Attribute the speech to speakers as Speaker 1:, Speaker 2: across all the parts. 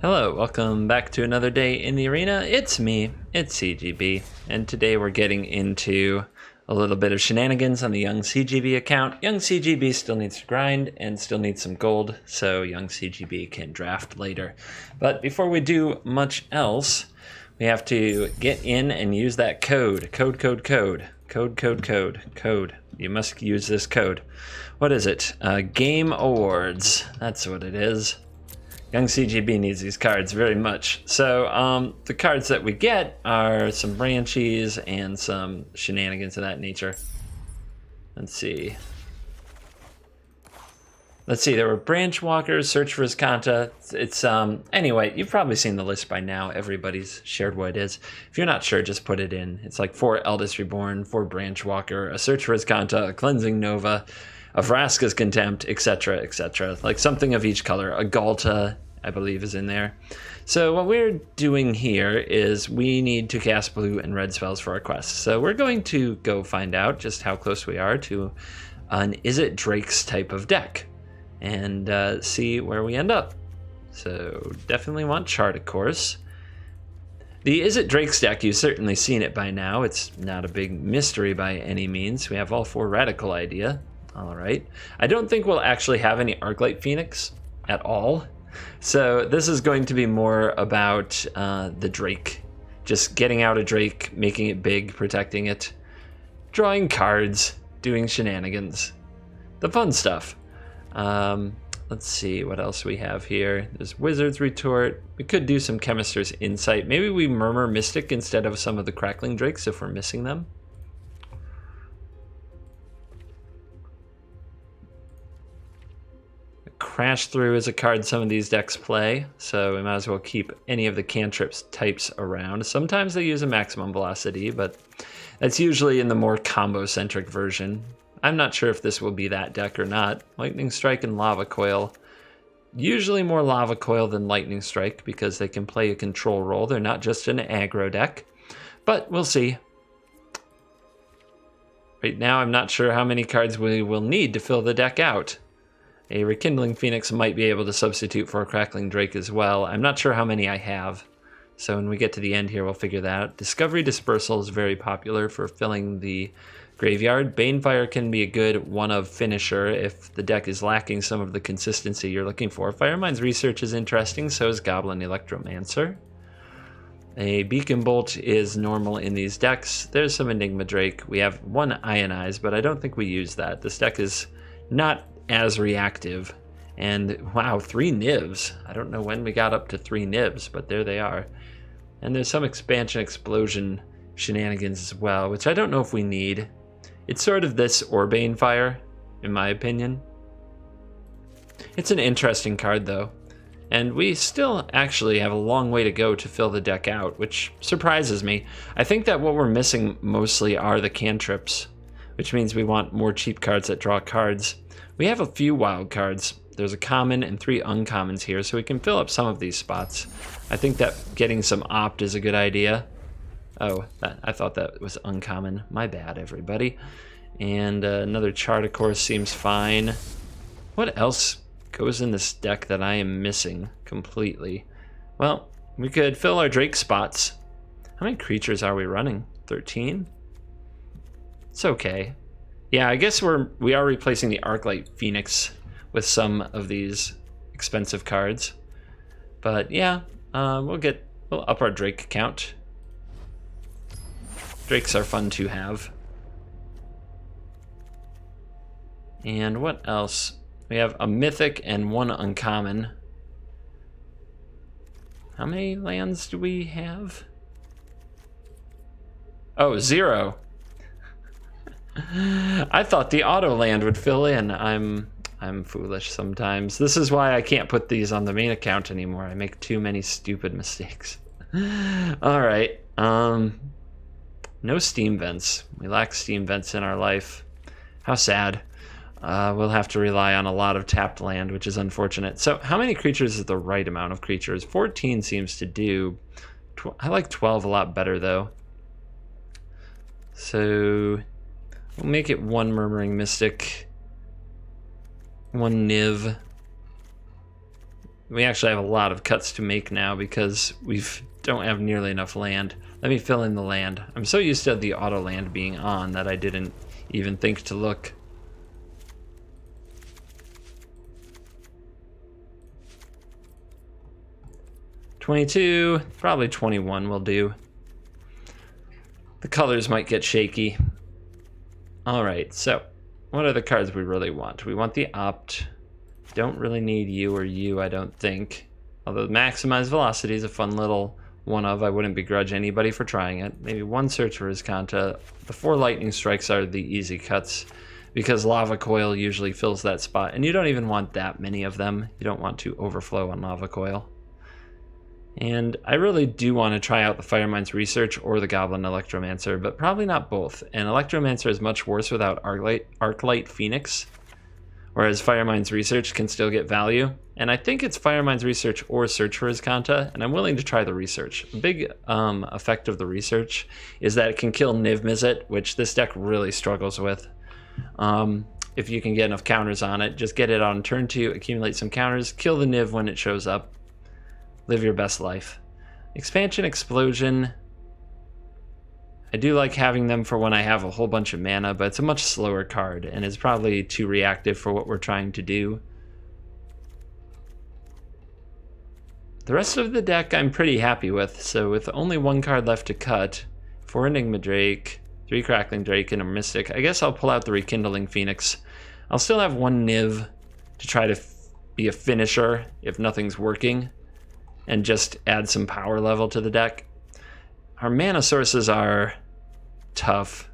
Speaker 1: Hello, welcome back to another day in the arena. It's me, it's CGB, and today we're getting into a little bit of shenanigans on the young CGB account. Young CGB still needs to grind and still needs some gold, so young CGB can draft later. But before we do much else, we have to get in and use that code. Code. You must use this code. What is it? Game Awards. That's what it is. Young CGB needs these cards very much. So the cards that we get are some branchies and some shenanigans of that nature. Let's see. There were branch walkers, search for Azcanta. It's anyway, you've probably seen the list by now. Everybody's shared what it is. If you're not sure, just put it in. It's like 4 Eldest Reborn, 4 branch walker, a search for Azcanta, a cleansing nova, a Vraska's Contempt, etc., etc. Like something of each color. A Galta, I believe, is in there. So what we're doing here is we need to cast blue and red spells for our quest. So we're going to go find out just how close we are to an Izzet Drake's type of deck and see where we end up. So definitely want chart, of course. The Izzet Drake's deck, you've certainly seen it by now. It's not a big mystery by any means. We have all 4 Radical Idea. All right. I don't think we'll actually have any Arclight Phoenix at all. So this is going to be more about the Drake. Just getting out a Drake, making it big, protecting it, drawing cards, doing shenanigans. The fun stuff. Let's see what else we have here. There's Wizard's Retort. We could do some Chemister's Insight. Maybe we Murmuring Mystic instead of some of the Crackling Drakes if we're missing them. Crash Through is a card some of these decks play, so we might as well keep any of the cantrips types around. Sometimes they use a maximum velocity, but that's usually in the more combo-centric version. I'm not sure if this will be that deck or not. Lightning Strike and Lava Coil. Usually more Lava Coil than Lightning Strike because they can play a control role. They're not just an aggro deck, but we'll see. Right now, I'm not sure how many cards we will need to fill the deck out. A Rekindling Phoenix might be able to substitute for a Crackling Drake as well. I'm not sure how many I have, so when we get to the end here, we'll figure that out. Discovery Dispersal is very popular for filling the graveyard. Banefire can be a good one-of finisher if the deck is lacking some of the consistency you're looking for. Firemind's Research is interesting, so is Goblin Electromancer. A Beacon Bolt is normal in these decks. There's some Enigma Drake. We have 1 Ionize, but I don't think we use that. This deck is not as reactive, and wow, 3 Nivs. I don't know when we got up to 3 Nivs, but there they are. And there's some expansion explosion shenanigans as well, which I don't know if we need. It's sort of this or Banefire, in my opinion. It's an interesting card though, and we still actually have a long way to go to fill the deck out, which surprises me. I think that what we're missing mostly are the cantrips, which means we want more cheap cards that draw cards. We have a few wild cards. There's a common and 3 uncommons here, so we can fill up some of these spots. I think that getting some opt is a good idea. Oh, I thought that was uncommon. My bad, everybody. And another chart, of course, seems fine. What else goes in this deck that I am missing completely? Well, we could fill our Drake spots. How many creatures are we running? 13? It's okay. Yeah, I guess we are replacing the Arclight Phoenix with some of these expensive cards. But yeah, we'll up our Drake count. Drakes are fun to have. And what else? We have a Mythic and 1 uncommon. How many lands do we have? Oh, 0. I thought the auto land would fill in. I'm foolish sometimes. This is why I can't put these on the main account anymore. I make too many stupid mistakes. All right. No steam vents. We lack steam vents in our life. How sad. We'll have to rely on a lot of tapped land, which is unfortunate. So how many creatures is the right amount of creatures? 14 seems to do. I like 12 a lot better, though. So we'll make it 1 Murmuring Mystic, 1 Niv, We actually have a lot of cuts to make now because we don't have nearly enough land. Let me fill in the land. I'm so used to the auto land being on that I didn't even think to look. $22, probably 21 will do. The colors might get shaky. All right, so what are the cards we really want? We want the Opt. Don't really need you or you, I don't think. Although Maximize Velocity is a fun little one of. I wouldn't begrudge anybody for trying it. Maybe one search for Azcanta. The 4 Lightning Strikes are the easy cuts because Lava Coil usually fills that spot. And you don't even want that many of them. You don't want to overflow on Lava Coil. And I really do want to try out the Firemind's Research or the Goblin Electromancer, but probably not both. And Electromancer is much worse without Arclight Phoenix, whereas Firemind's Research can still get value. And I think it's Firemind's Research or Search for Azcanta, and I'm willing to try the Research. A big effect of the Research is that it can kill Niv-Mizzet, which this deck really struggles with. If you can get enough counters on it, just get it on turn 2, accumulate some counters, kill the Niv when it shows up. Live your best life. Expansion Explosion. I do like having them for when I have a whole bunch of mana, but it's a much slower card, and it's probably too reactive for what we're trying to do. The rest of the deck I'm pretty happy with, so with only 1 card left to cut, 4 Enigma Drake, 3 Crackling Drake, and a Mystic, I guess I'll pull out the Rekindling Phoenix. I'll still have 1 Niv to try to be a finisher if nothing's working, and just add some power level to the deck. Our mana sources are tough.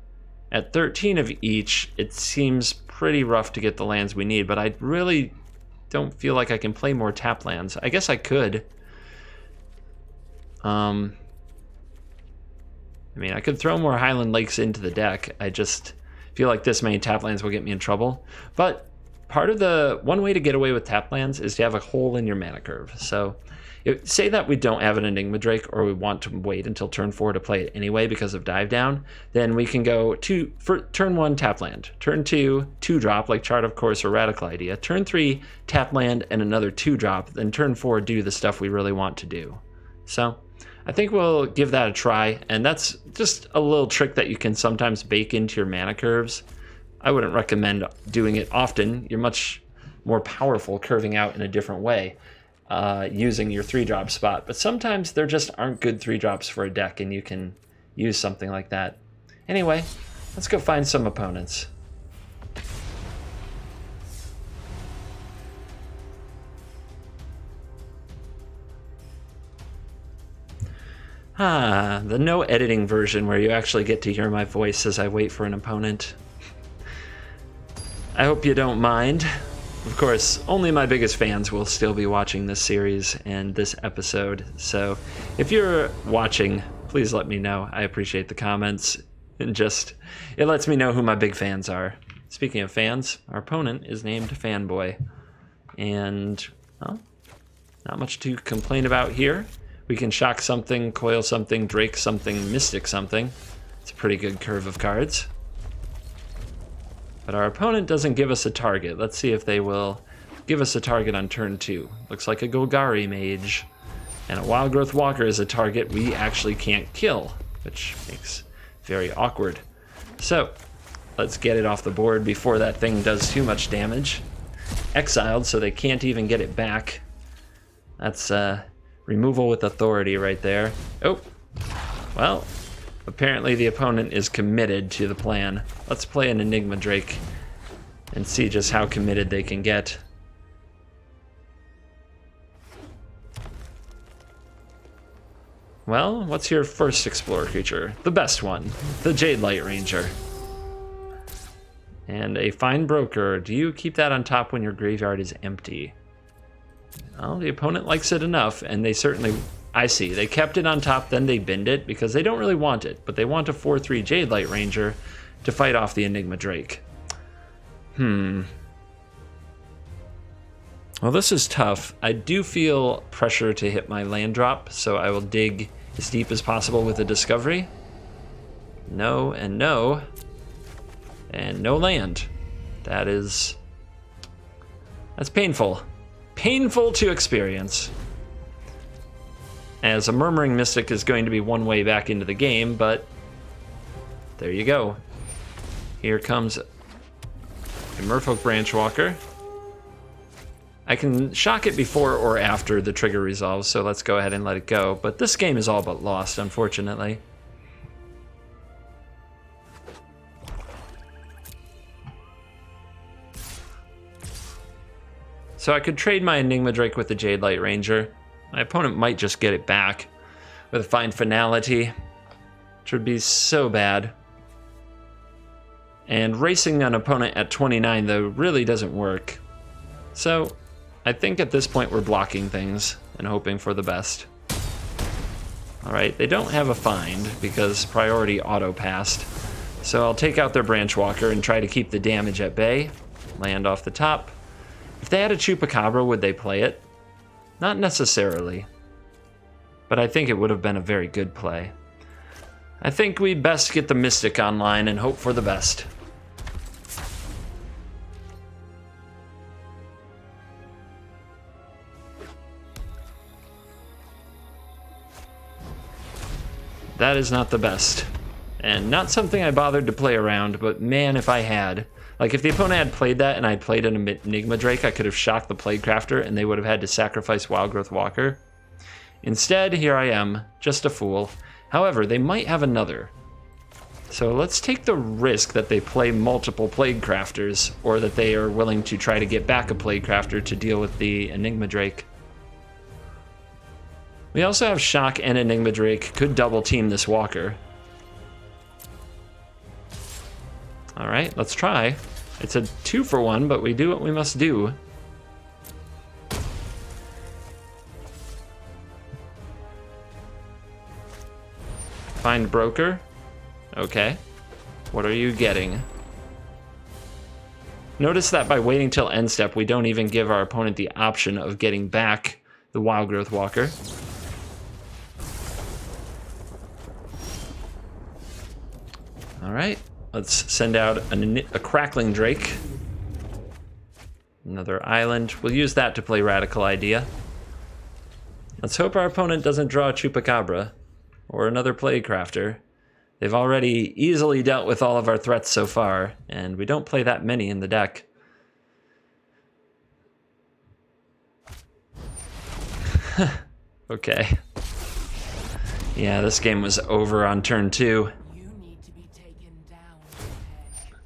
Speaker 1: At 13 of each, it seems pretty rough to get the lands we need, but I really don't feel like I can play more tap lands. I guess I could. I mean, I could throw more Highland Lakes into the deck. I just feel like this many tap lands will get me in trouble. But part of the one way to get away with tap lands is to have a hole in your mana curve. So say that we don't have an Enigma Drake or we want to wait until turn 4 to play it anyway because of dive down, then we can go for turn 1 tap land, turn 2 2-drop like Chart of Course or Radical Idea, turn 3 tap land and another 2-drop, then turn 4 do the stuff we really want to do. So I think we'll give that a try, and that's just a little trick that you can sometimes bake into your mana curves. I wouldn't recommend doing it often. You're much more powerful curving out in a different way. Using your 3-drop spot, but sometimes there just aren't good 3-drops for a deck and you can use something like that. Anyway, let's go find some opponents. The no editing version where you actually get to hear my voice as I wait for an opponent. I hope you don't mind. Of course, only my biggest fans will still be watching this series and this episode, so if you're watching, please let me know. I appreciate the comments, and it lets me know who my big fans are. Speaking of fans, our opponent is named Fanboy, and, well, not much to complain about here. We can shock something, coil something, Drake something, Mystic something. It's a pretty good curve of cards. But our opponent doesn't give us a target. Let's see if they will give us a target on turn 2. Looks like a Golgari Mage. And a Wild Growth Walker is a target we actually can't kill, which makes very awkward. So, let's get it off the board before that thing does too much damage. Exiled, so they can't even get it back. That's removal with authority right there. Oh, well, apparently the opponent is committed to the plan. Let's play an Enigma Drake and see just how committed they can get. Well, what's your first Explorer creature? The best one, the Jade Light Ranger. And a Fine Broker. Do you keep that on top when your graveyard is empty? Well, the opponent likes it enough, and they certainly... I see. They kept it on top, then they binned it, because they don't really want it, but they want a 4/3 Jade Light Ranger to fight off the Enigma Drake. Well, this is tough. I do feel pressure to hit my land drop, so I will dig as deep as possible with a Discovery. No, and no. And no land. That's painful. painful to experience. As a Murmuring Mystic is going to be one way back into the game, but there you go. Here comes a Merfolk Branchwalker. I can shock it before or after the trigger resolves, so let's go ahead and let it go. But this game is all but lost, unfortunately. So I could trade my Enigma Drake with the Jade Light Ranger. My opponent might just get it back with a fine finality, which would be so bad. And racing an opponent at 29, though, really doesn't work. So I think at this point we're blocking things and hoping for the best. Alright, they don't have a find because priority auto-passed. So I'll take out their Branchwalker and try to keep the damage at bay. Land off the top. If they had a Chupacabra, would they play it? Not necessarily. But I think it would have been a very good play. I think we best get the Mystic online and hope for the best. That is not the best. And not something I bothered to play around, but man, if I had. Like, if the opponent had played that and I played an Enigma Drake, I could have shocked the Plaguecrafter and they would have had to sacrifice Wildgrowth Walker. Instead, here I am, just a fool. However, they might have another. So let's take the risk that they play multiple Plaguecrafters, or that they are willing to try to get back a Plaguecrafter to deal with the Enigma Drake. We also have Shock and Enigma Drake, could double team this Walker. Alright, let's try. It's a 2-for-1, but we do what we must do. Find Broker. Okay. What are you getting? Notice that by waiting till end step, we don't even give our opponent the option of getting back the Wildgrowth Walker. Alright. Let's send out a Crackling Drake. Another island. We'll use that to play Radical Idea. Let's hope our opponent doesn't draw a Chupacabra or another Plaguecrafter. They've already easily dealt with all of our threats so far, and we don't play that many in the deck. Okay. Yeah, this game was over on turn 2.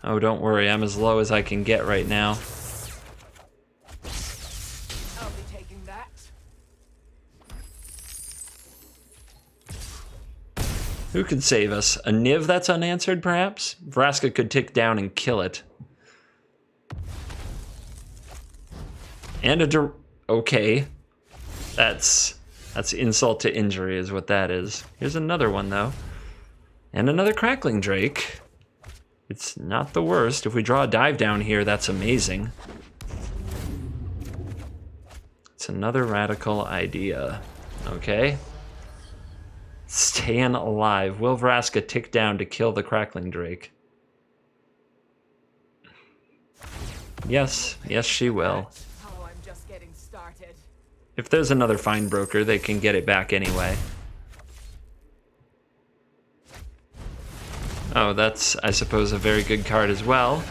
Speaker 1: Oh, don't worry, I'm as low as I can get right now.
Speaker 2: I'll be taking that.
Speaker 1: Who could save us? A Niv that's unanswered, perhaps? Vraska could tick down and kill it. And okay. That's insult to injury is what that is. Here's another one, though. And another Crackling Drake. It's not the worst. If we draw a dive down here, that's amazing. It's another Radical Idea. Okay. Staying alive. Will Vraska tick down to kill the Crackling Drake? Yes. Yes, she will.
Speaker 2: Oh, I'm just getting started.
Speaker 1: If there's another Find Broker, they can get it back anyway. Oh, that's, I suppose, a very good card as well.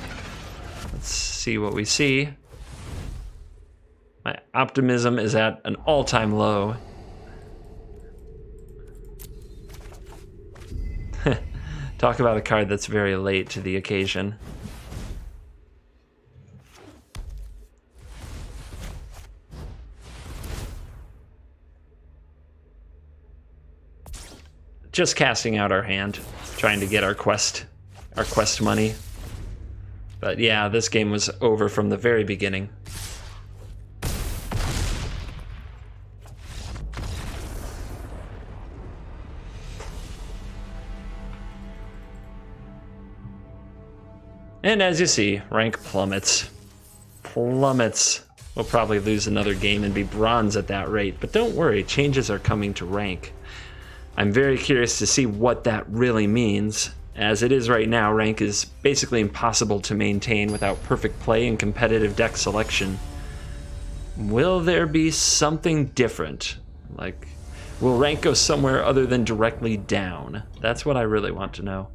Speaker 1: Let's see what we see. My optimism is at an all-time low. Talk about a card that's very late to the occasion. Just casting out our hand, trying to get our quest money. But yeah, this game was over from the very beginning. And as you see, rank plummets. Plummets. We'll probably lose another game and be bronze at that rate, but don't worry, changes are coming to rank. I'm very curious to see what that really means. As it is right now, rank is basically impossible to maintain without perfect play and competitive deck selection. Will there be something different? Like, will rank go somewhere other than directly down? That's what I really want to know.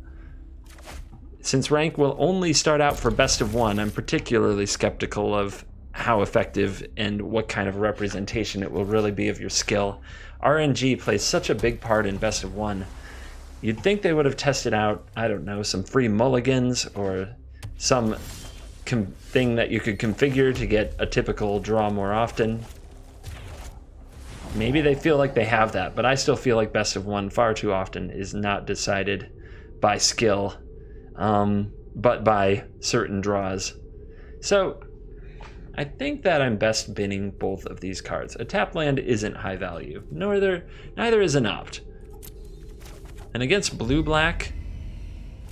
Speaker 1: Since rank will only start out for best of one, I'm particularly skeptical of how effective and what kind of representation it will really be of your skill. RNG plays such a big part in best of one. You'd think they would have tested out, I don't know, some free mulligans or some thing that you could configure to get a typical draw more often. Maybe they feel like they have that, but I still feel like best of one far too often is not decided by skill, but by certain draws. So I think that I'm best binning both of these cards. A tap land isn't high value, neither is an opt. And against blue-black,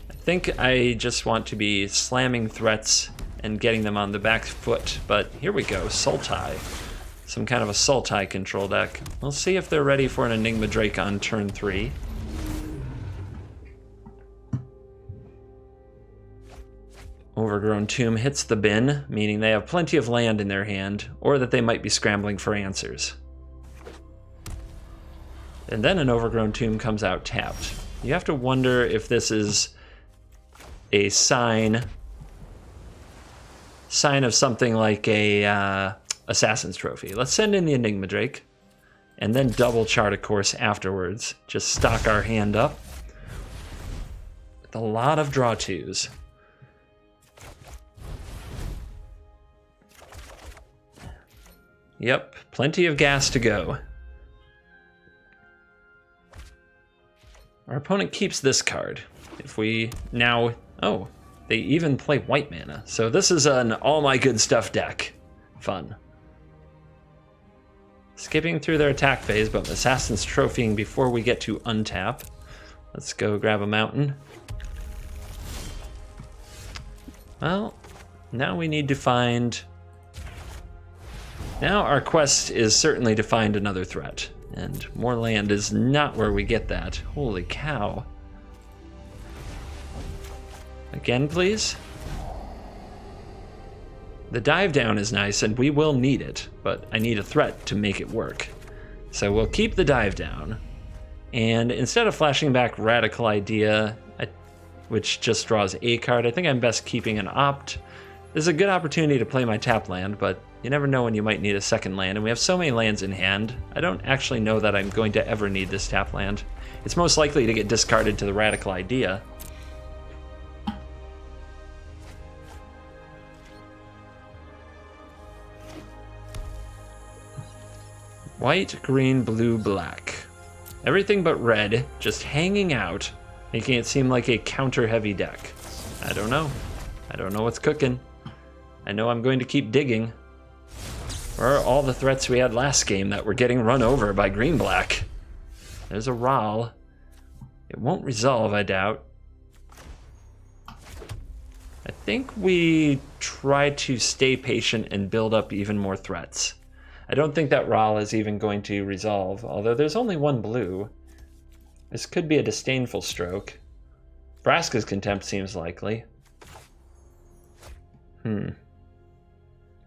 Speaker 1: I think I just want to be slamming threats and getting them on the back foot. But here we go, Sultai. Some kind of a Sultai control deck. We'll see if they're ready for an Enigma Drake on turn 3. Overgrown Tomb hits the bin, meaning they have plenty of land in their hand, or that they might be scrambling for answers. And then an Overgrown Tomb comes out tapped. You have to wonder if this is a sign of something like a Assassin's Trophy. Let's send in the Enigma Drake, and then double chart a course afterwards. Just stock our hand up with a lot of draw twos. Yep, plenty of gas to go. Our opponent keeps this card. If we now... Oh, they even play white mana. So this is an all my good stuff deck. Fun. Skipping through their attack phase, but Assassin's Trophying before we get to untap. Let's go grab a mountain. Well, now we need to find... Now our quest is certainly to find another threat, and more land is not where we get that. Holy cow. Again, please? The dive down is nice, and we will need it, but I need a threat to make it work. So we'll keep the dive down, and instead of flashing back Radical Idea, which just draws a card, I think I'm best keeping an opt. This is a good opportunity to play my tap land, but you never know when you might need a second land, and we have so many lands in hand, I don't actually know that I'm going to ever need this tap land. It's most likely to get discarded to the Radical Idea. White, green, blue, black. Everything but red, just hanging out, making it seem like a counter-heavy deck. I don't know. I don't know what's cooking. I know I'm going to keep digging. Where are all the threats we had last game that were getting run over by green-black? There's a Ral. It won't resolve, I doubt. I think we try to stay patient and build up even more threats. I don't think that Ral is even going to resolve, although there's only one blue. This could be a disdainful stroke. Vraska's Contempt seems likely.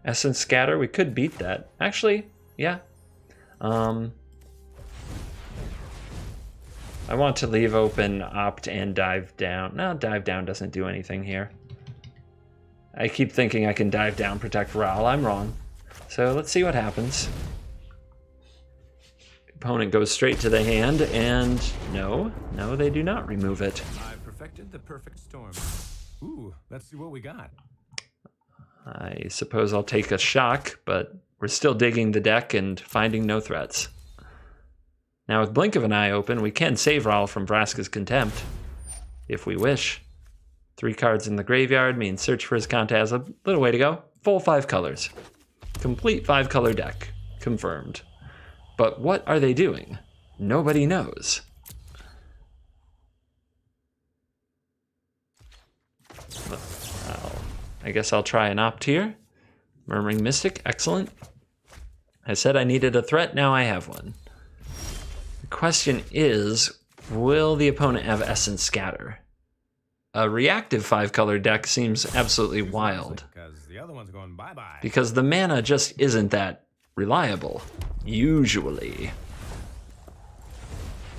Speaker 1: Essence Scatter, we could beat that. Actually, yeah. I want to leave open opt and dive down. No, dive down doesn't do anything here. I keep thinking I can dive down, protect Ral. I'm wrong. So let's see what happens. Opponent goes straight to the hand, and no, they do not remove it.
Speaker 3: I perfected the perfect storm. Ooh, let's see what we got.
Speaker 1: I suppose I'll take a shock, but we're still digging the deck and finding no threats. Now with Blink of an Eye open, we can save Ral from Vraska's Contempt, if we wish. 3 cards in the graveyard means search for Azcanta has a little way to go. Full 5 colors. Complete 5-color deck. Confirmed. But what are they doing? Nobody knows. I guess I'll try an opt here. Murmuring Mystic, excellent. I said I needed a threat, now I have one. The question is, will the opponent have Essence Scatter? A reactive 5-color deck seems absolutely wild.
Speaker 3: Because the other one's going bye-bye.
Speaker 1: Because the mana just isn't that reliable, usually.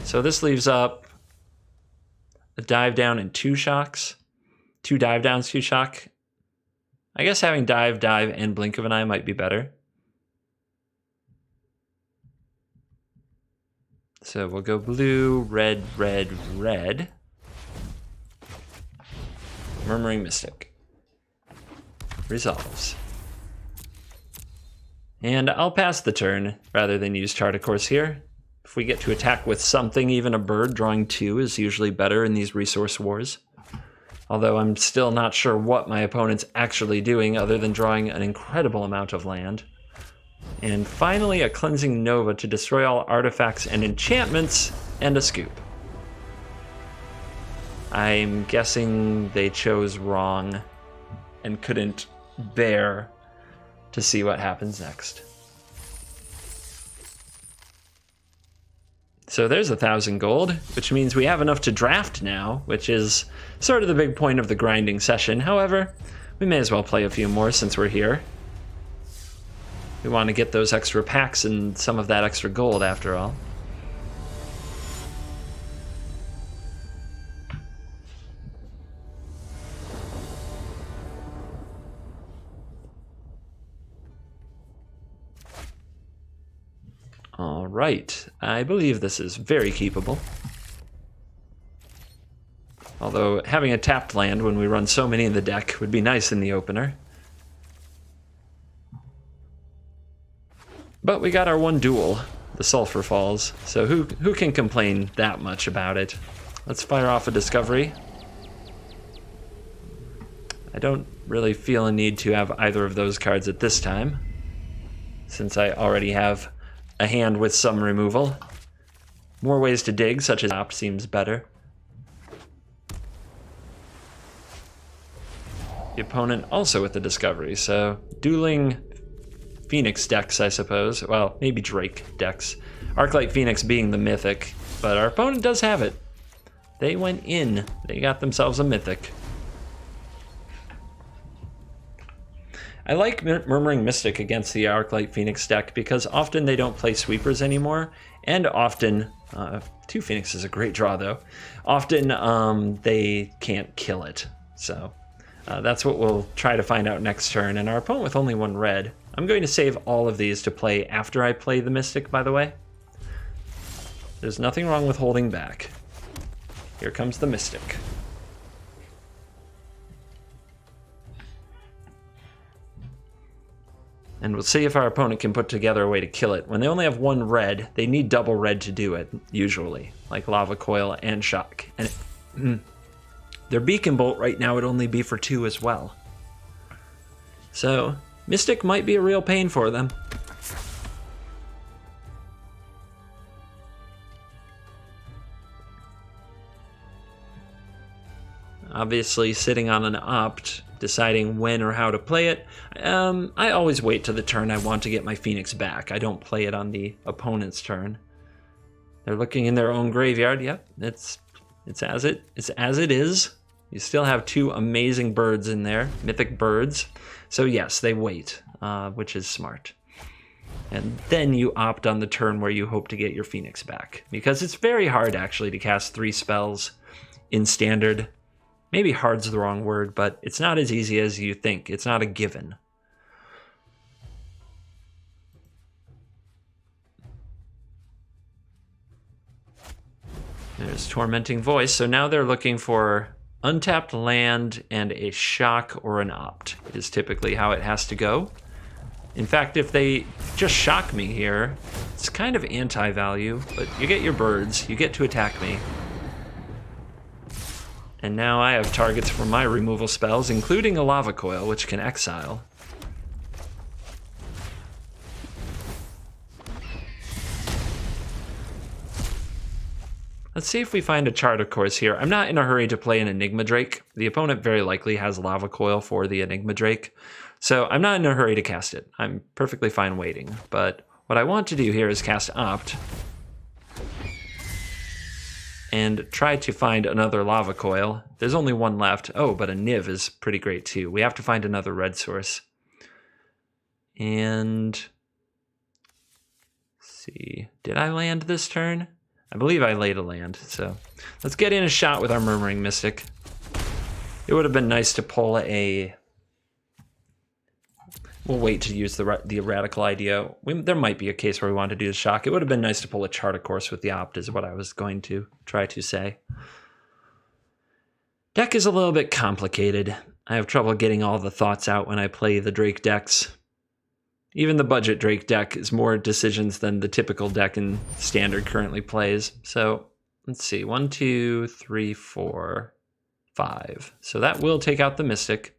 Speaker 1: So this leaves up a dive down and 2 shocks. 2 dive downs, 2 shock. I guess having dive, and blink of an eye might be better. So we'll go blue, red, red, red. Murmuring Mystic. Resolves. And I'll pass the turn rather than use Chart a Course here. If we get to attack with something, even a bird, drawing 2 is usually better in these resource wars. Although I'm still not sure what my opponent's actually doing other than drawing an incredible amount of land. And finally, a Cleansing Nova to destroy all artifacts and enchantments, and a scoop. I'm guessing they chose wrong and couldn't bear to see what happens next. So there's 1,000 gold, which means we have enough to draft now, which is sort of the big point of the grinding session. However, we may as well play a few more since we're here. We want to get those extra packs and some of that extra gold after all. All right, I believe this is very keepable. Although having a tapped land when we run so many in the deck would be nice in the opener. But we got our one duel, the Sulfur Falls, so who can complain that much about it? Let's fire off a Discovery. I don't really feel a need to have either of those cards at this time, since I already have a hand with some removal. More ways to dig, such as Opt, seems better. The opponent also with the Discovery, so dueling Phoenix decks, I suppose. Well, maybe Drake decks. Arclight Phoenix being the mythic, but our opponent does have it. They went in. They got themselves a mythic. I like Murmuring Mystic against the Arclight Phoenix deck because often they don't play sweepers anymore, and often, 2 Phoenix is a great draw though, often they can't kill it. So that's what we'll try to find out next turn, and our opponent with only 1 red. I'm going to save all of these to play after I play the Mystic, by the way. There's nothing wrong with holding back. Here comes the Mystic. And we'll see if our opponent can put together a way to kill it. When they only have 1 red, they need double red to do it, usually, like Lava Coil and Shock. And their Beacon Bolt right now would only be for 2 as well. So, Mystic might be a real pain for them. Obviously, sitting on an Opt, deciding when or how to play it. I always wait to the turn I want to get my Phoenix back. I don't play it on the opponent's turn. They're looking in their own graveyard. Yep, it's as it is. You still have 2 amazing birds in there, mythic birds. So yes, they wait, which is smart. And then you opt on the turn where you hope to get your Phoenix back, because it's very hard actually to cast 3 spells in Standard. Maybe hard's the wrong word, but it's not as easy as you think. It's not a given. There's Tormenting Voice. So now they're looking for untapped land and a shock or an opt is typically how it has to go. In fact, if they just shock me here, it's kind of anti-value, but you get your birds, you get to attack me. And now I have targets for my removal spells, including a Lava Coil, which can exile. Let's see if we find a Chart of Course here. I'm not in a hurry to play an Enigma Drake. The opponent very likely has Lava Coil for the Enigma Drake, so I'm not in a hurry to cast it. I'm perfectly fine waiting, but what I want to do here is cast Opt and try to find another Lava Coil. There's only 1 left. Oh, but a Niv is pretty great too. We have to find another red source. And see. Did I land this turn? I believe I laid a land, so let's get in a shot with our Murmuring Mystic. It would have been nice to pull a... We'll wait to use the radical idea. There might be a case where we want to do the shock. It would have been nice to pull a Chart a Course with the Opt is what I was going to try to say. Deck is a little bit complicated. I have trouble getting all the thoughts out when I play the Drake decks. Even the budget Drake deck is more decisions than the typical deck in Standard currently plays. So let's see, 1, 2, 3, 4, 5. So that will take out the Mystic.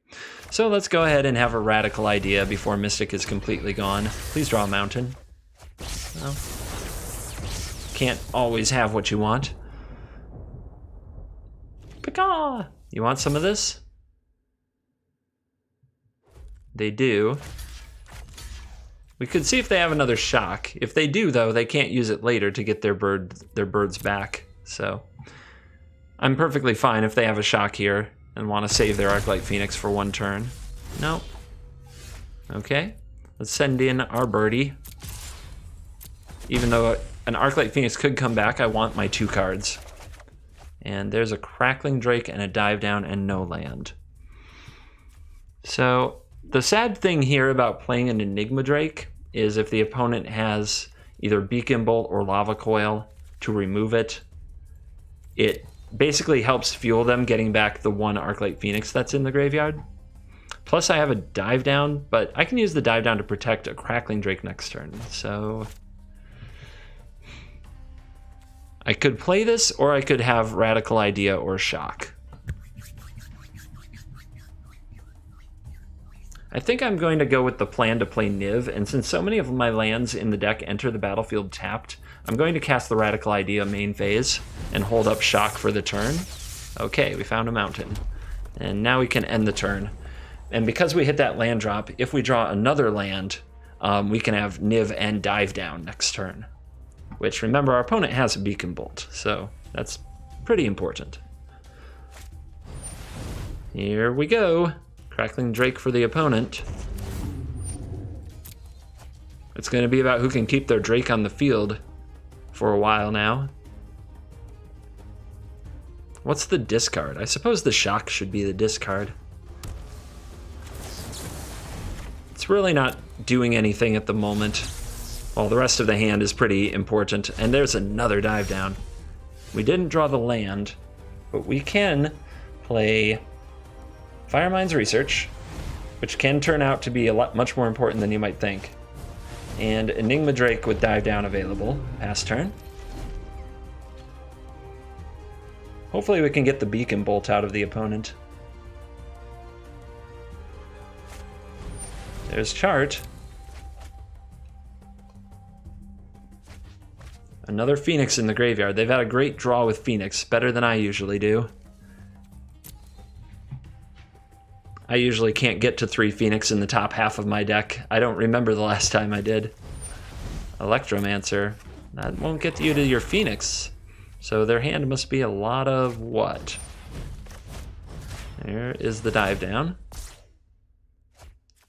Speaker 1: So let's go ahead and have a radical idea before Mystic is completely gone. Please draw a mountain. Well, can't always have what you want. Pika! You want some of this? They do. We could see if they have another shock. If they do, though, they can't use it later to get their birds back. So I'm perfectly fine if they have a shock here and want to save their Arclight Phoenix for one turn. No. Okay. Let's send in our birdie. Even though an Arclight Phoenix could come back, I want my 2 cards. And there's a Crackling Drake and a Dive Down and no land. So the sad thing here about playing an Enigma Drake is if the opponent has either Beacon Bolt or Lava Coil to remove it, it basically helps fuel them getting back the 1 Arclight Phoenix that's in the graveyard. Plus I have a Dive Down, but I can use the Dive Down to protect a Crackling Drake next turn. So I could play this, or I could have Radical Idea or Shock. I think I'm going to go with the plan to play Niv, and since so many of my lands in the deck enter the battlefield tapped, I'm going to cast the Radical Idea main phase and hold up Shock for the turn. Okay, we found a mountain. And now we can end the turn. And because we hit that land drop, if we draw another land, we can have Niv and Dive Down next turn. Which, remember, our opponent has a Beacon Bolt, so that's pretty important. Here we go. Crackling Drake for the opponent. It's going to be about who can keep their Drake on the field for a while now. What's the discard? I suppose the Shock should be the discard. It's really not doing anything at the moment. Well, the rest of the hand is pretty important. And there's another Dive Down. We didn't draw the land, but we can play Firemind's Research, which can turn out to be much more important than you might think. And Enigma Drake with Dive Down available. Pass turn. Hopefully we can get the Beacon Bolt out of the opponent. There's Chart. Another Phoenix in the graveyard. They've had a great draw with Phoenix, better than I usually do. I usually can't get to 3 Phoenix in the top half of my deck. I don't remember the last time I did. Electromancer. That won't get you to your Phoenix. So their hand must be a lot of what? There is the Dive Down.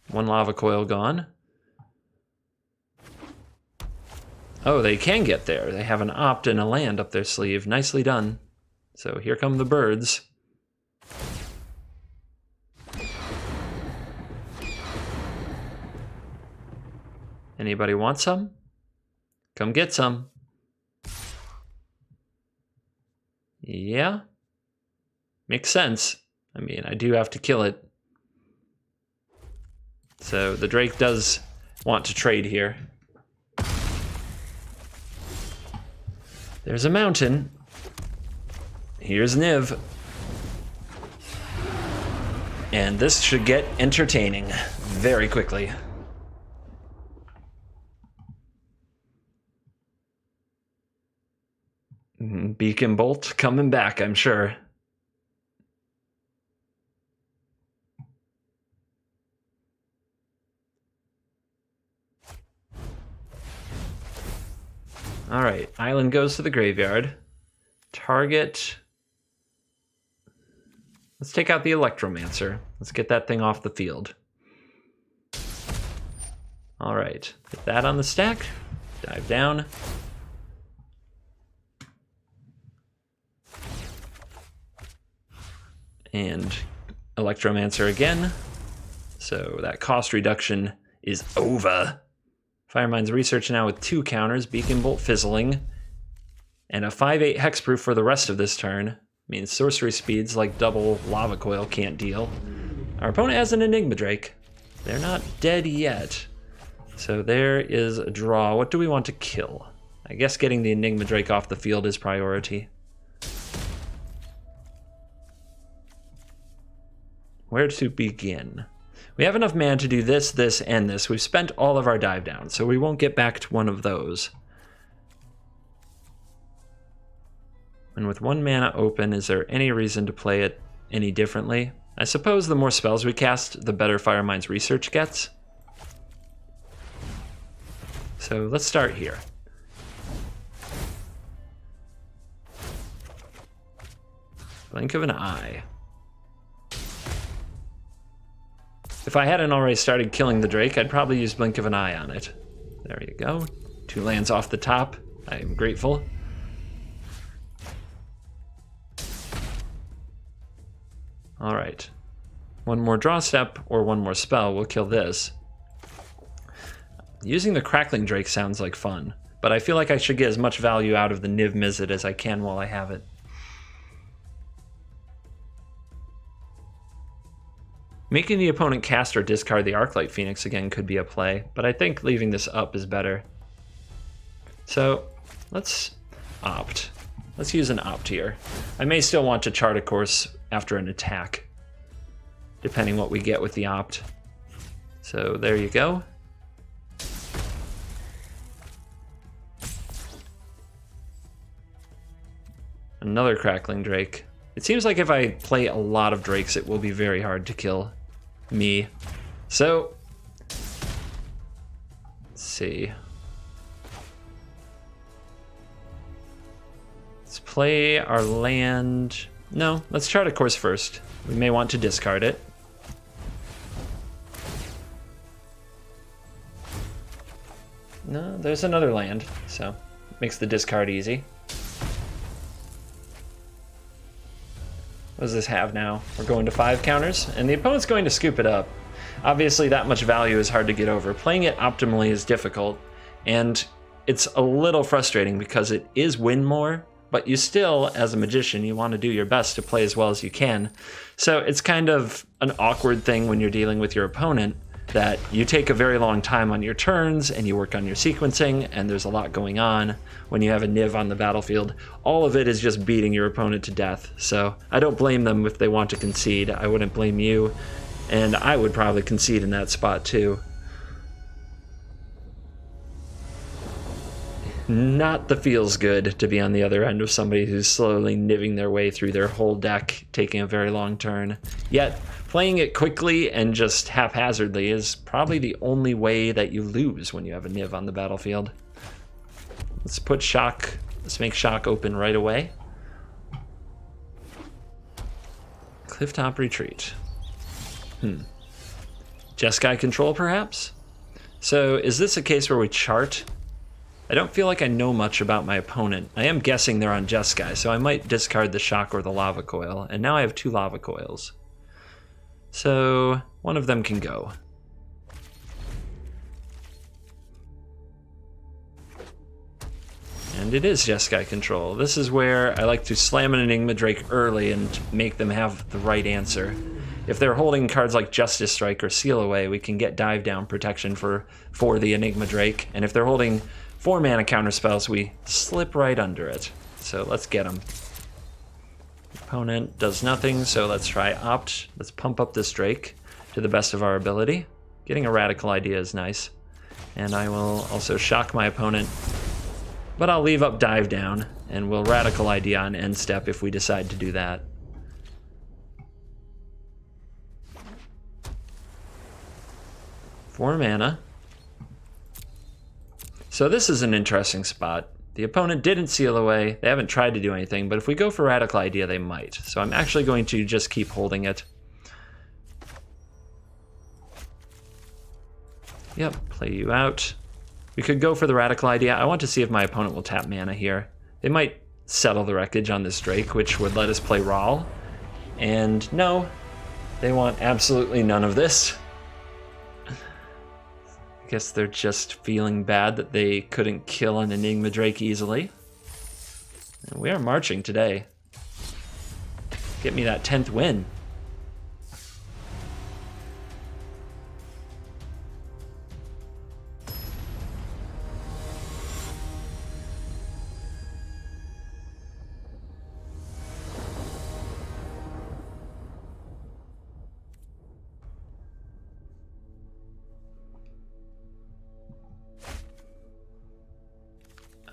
Speaker 1: 1 Lava Coil gone. Oh, they can get there. They have an Opt and a land up their sleeve. Nicely done. So here come the birds. Anybody want some? Come get some. Yeah. Makes sense. I mean, I do have to kill it. So the Drake does want to trade here. There's a mountain. Here's Niv. And this should get entertaining very quickly. Beacon Bolt coming back, I'm sure. All right, island goes to the graveyard. Target. Let's take out the Electromancer. Let's get that thing off the field. All right, put that on the stack. Dive down. And Electromancer again. So that cost reduction is over. Firemind's research now with 2 counters, Beacon Bolt fizzling, and a 5/8 hexproof for the rest of this turn. Means sorcery speeds like double Lava Coil can't deal. Our opponent has an Enigma Drake. They're not dead yet. So there is a draw. What do we want to kill? I guess getting the Enigma Drake off the field is priority. Where to begin? We have enough mana to do this, this, and this. We've spent all of our dive down, so we won't get back to one of those. And with 1 mana open, is there any reason to play it any differently? I suppose the more spells we cast, the better Firemind's research gets. So let's start here. Blink of an eye. If I hadn't already started killing the Drake, I'd probably use Blink of an Eye on it. There you go. 2 lands off the top. I am grateful. All right. 1 more draw step or 1 more spell will kill this. Using the Crackling Drake sounds like fun, but I feel like I should get as much value out of the Niv-Mizzet as I can while I have it. Making the opponent cast or discard the Arclight Phoenix again could be a play, but I think leaving this up is better. So let's opt. Let's use an opt here. I may still want to chart a course after an attack, depending what we get with the opt. So there you go. Another Crackling Drake. It seems like if I play a lot of Drakes, it will be very hard to kill me. So, let's see. Let's play our land. No, let's chart a course first. We may want to discard it. No, there's another land, so makes the discard easy. What does this have now? We're going to 5 counters, and the opponent's going to scoop it up. Obviously, that much value is hard to get over. Playing it optimally is difficult, and it's a little frustrating because it is win more, but you still, as a magician, you want to do your best to play as well as you can. So it's kind of an awkward thing when you're dealing with your opponent, that you take a very long time on your turns and you work on your sequencing, and there's a lot going on. When you have a Niv on the battlefield, all of it is just beating your opponent to death. So I don't blame them if they want to concede. I wouldn't blame you, and I would probably concede in that spot too. Not the feels good to be on the other end of somebody who's slowly niving their way through their whole deck, taking a very long turn. Yet, playing it quickly and just haphazardly is probably the only way that you lose when you have a Niv on the battlefield. Let's put Shock, let's make Shock open right away. Clifftop Retreat. Jeskai control, perhaps? So is this a case where we chart? I don't feel like I know much about my opponent. I am guessing they're on Jeskai, so I might discard the Shock or the Lava Coil, and now I have 2 Lava Coils. So one of them can go. And it is Jeskai control. This is where I like to slam an Enigma Drake early and make them have the right answer. If they're holding cards like Justice Strike or Seal Away, we can get dive down protection for the Enigma Drake. And if they're holding 4 mana counter spells, we slip right under it. So let's get them. Opponent does nothing, so let's try opt. Let's pump up this Drake to the best of our ability. Getting a Radical Idea is nice. And I will also shock my opponent, but I'll leave up dive down, and we'll Radical Idea on end step if we decide to do that. Four mana. So this is an interesting spot. The opponent didn't seal away, they haven't tried to do anything, but if we go for Radical Idea, they might. So I'm actually going to just keep holding it. Yep, play you out. We could go for the radical idea. I want to see if my opponent will tap mana here. They might settle the wreckage on this Drake, which would let us play Rawl. And no, they want absolutely none of this. I guess they're just feeling bad that they couldn't kill an Enigma Drake easily. And we are marching today. Get me that 10th win.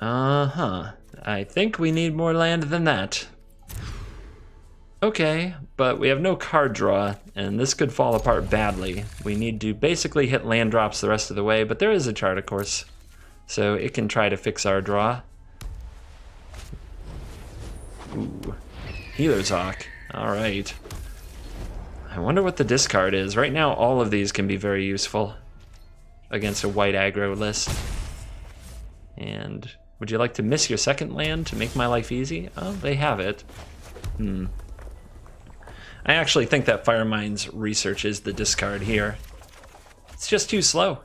Speaker 1: Uh-huh. I think we need more land than that. Okay, but we have no card draw, and this could fall apart badly. We need to basically hit land drops the rest of the way, but there is a chart, of course, so it can try to fix our draw. Ooh, Healer's Hawk. All right. I wonder what the discard is. Right now, all of these can be very useful against a white aggro list. And would you like to miss your second land to make my life easy? Oh, they have it. I actually think that Firemind's research is the discard here. It's just too slow.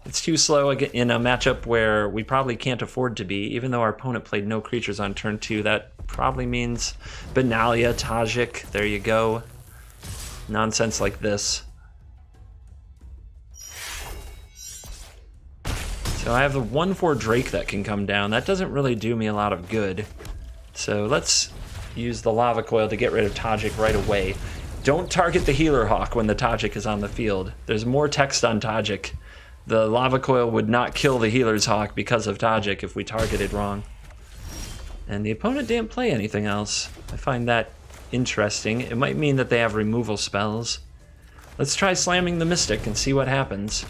Speaker 1: It's too slow in a matchup where we probably can't afford to be. Even though our opponent played no creatures on turn 2, that probably means Benalia, Tajik, there you go. Nonsense like this. So I have a 1/4 Drake that can come down. That doesn't really do me a lot of good. So let's use the Lava Coil to get rid of Tajik right away. Don't target the Healer Hawk when the Tajik is on the field. There's more text on Tajik. The Lava Coil would not kill the Healer's Hawk because of Tajik if we targeted wrong. And the opponent didn't play anything else. I find that interesting. It might mean that they have removal spells. Let's try slamming the Mystic and see what happens.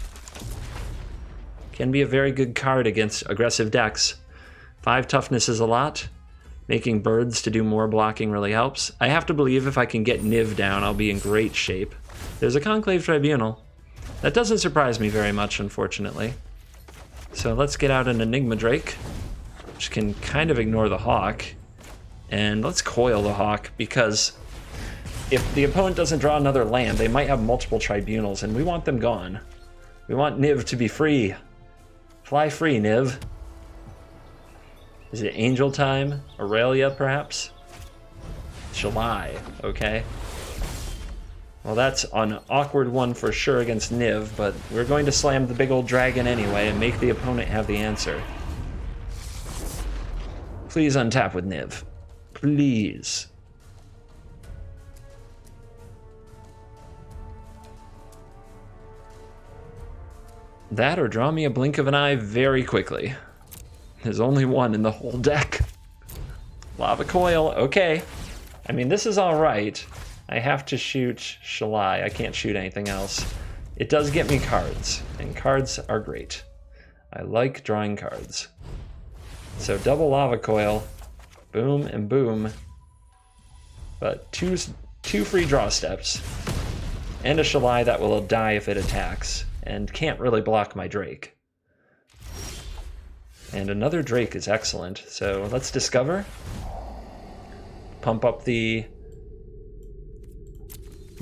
Speaker 1: Can be a very good card against aggressive decks. 5 toughness is a lot. Making birds to do more blocking really helps. I have to believe if I can get Niv down, I'll be in great shape. There's a Conclave Tribunal. That doesn't surprise me very much, unfortunately. So let's get out an Enigma Drake, which can kind of ignore the Hawk. And let's coil the Hawk, because if the opponent doesn't draw another land, they might have multiple Tribunals, and we want them gone. We want Niv to be free. Fly free, Niv. Is it Angel time? Aurelia, perhaps? Shalai, okay. Well, that's an awkward one for sure against Niv, but we're going to slam the big old dragon anyway and make the opponent have the answer. Please untap with Niv. Please. That or draw me a blink of an eye very quickly. There's only one in the whole deck. Lava Coil, okay. I mean, this is all right. I have to shoot Shalai. I can't shoot anything else. It does get me cards, and cards are great. I like drawing cards. So double Lava Coil, boom and boom. But two free draw steps, and a Shalai that will die if it attacks, and can't really block my Drake. And another Drake is excellent, so let's discover. Pump up the...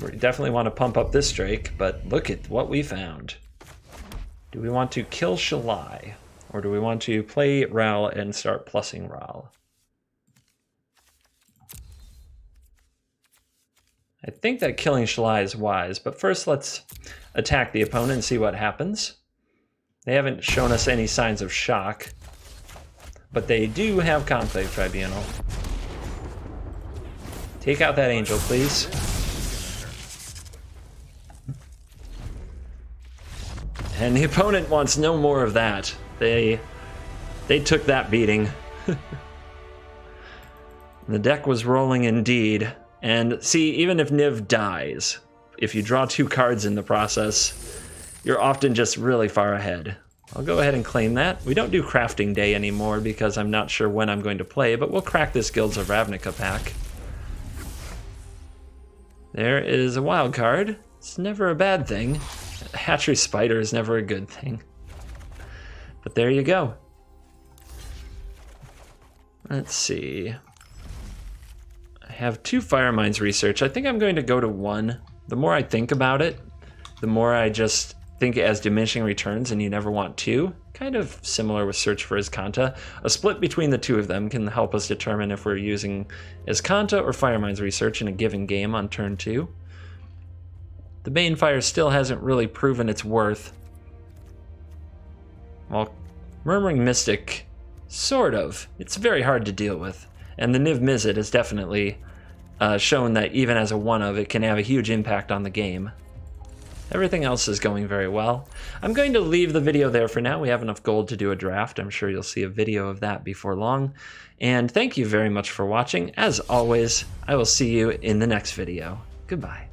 Speaker 1: We definitely want to pump up this Drake, but look at what we found. Do we want to kill Shalai, or do we want to play Ral and start plussing Ral? I think that killing Shalai is wise, but first let's attack the opponent and see what happens. They haven't shown us any signs of shock, but they do have Conclave Tribunal. Take out that Angel, please. And the opponent wants no more of that. They took that beating. The deck was rolling indeed. And see, even if Niv dies, if you draw 2 cards in the process, you're often just really far ahead. I'll go ahead and claim that. We don't do Crafting Day anymore because I'm not sure when I'm going to play, but we'll crack this Guilds of Ravnica pack. There is a wild card. It's never a bad thing. A hatchery spider is never a good thing. But there you go. Let's see. I have 2 Fireminds research. I think I'm going to go to 1. The more I think about it, the more I just think as diminishing returns, and you never want 2. Kind of similar with Search for Azcanta. A split between the 2 of them can help us determine if we're using Azcanta or Firemind's research in a given game on turn 2. The Banefire still hasn't really proven its worth. Well, Murmuring Mystic, sort of. It's very hard to deal with. And the Niv-Mizzet has definitely shown that even as a 1-of, it can have a huge impact on the game. Everything else is going very well. I'm going to leave the video there for now. We have enough gold to do a draft. I'm sure you'll see a video of that before long. And thank you very much for watching. As always, I will see you in the next video. Goodbye.